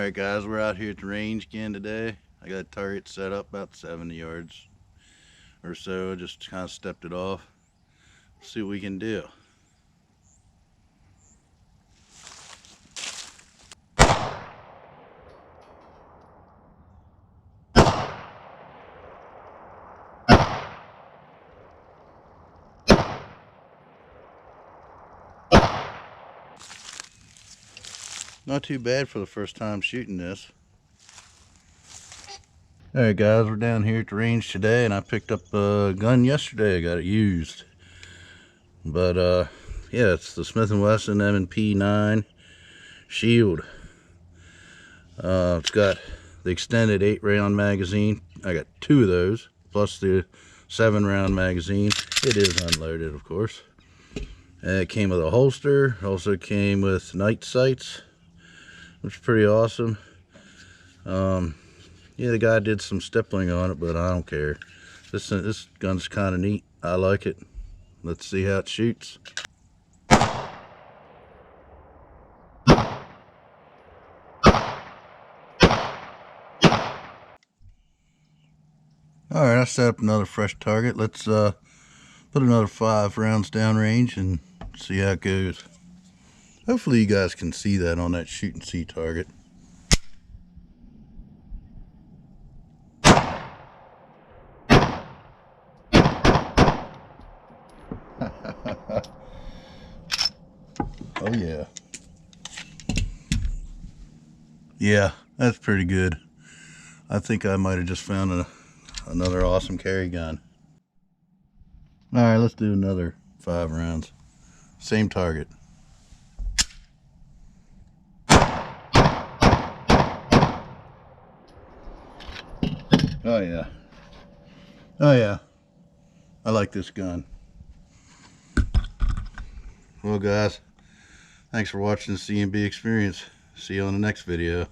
Alright guys, we're out here at the range again today. I got a target set up about 70 yards or so. Just kind of stepped it off. See what we can do. Not too bad for the first time shooting this. Alright guys, we're down here at the range today, and I picked up a gun yesterday. I got it used. But yeah, it's the Smith & Wesson M&P 9 Shield. It's got the extended 8-round magazine. I got 2 of those, plus the 7-round magazine. It is unloaded, of course. And it came with a holster. Also came with night sights, which is pretty awesome. Yeah, the guy did some stippling on it, but I don't care. This gun's kind of neat. I like it. Let's see how it shoots. Alright, I set up another fresh target. Let's put another 5 rounds downrange and see how it goes. Hopefully you guys can see that on that shoot and see target. Oh yeah. Yeah, that's pretty good. I think I might have just found another awesome carry gun. Alright, let's do another 5 rounds. Same target. Oh yeah. Oh yeah. I like this gun. Well guys, thanks for watching the C&B experience. See you on the next video.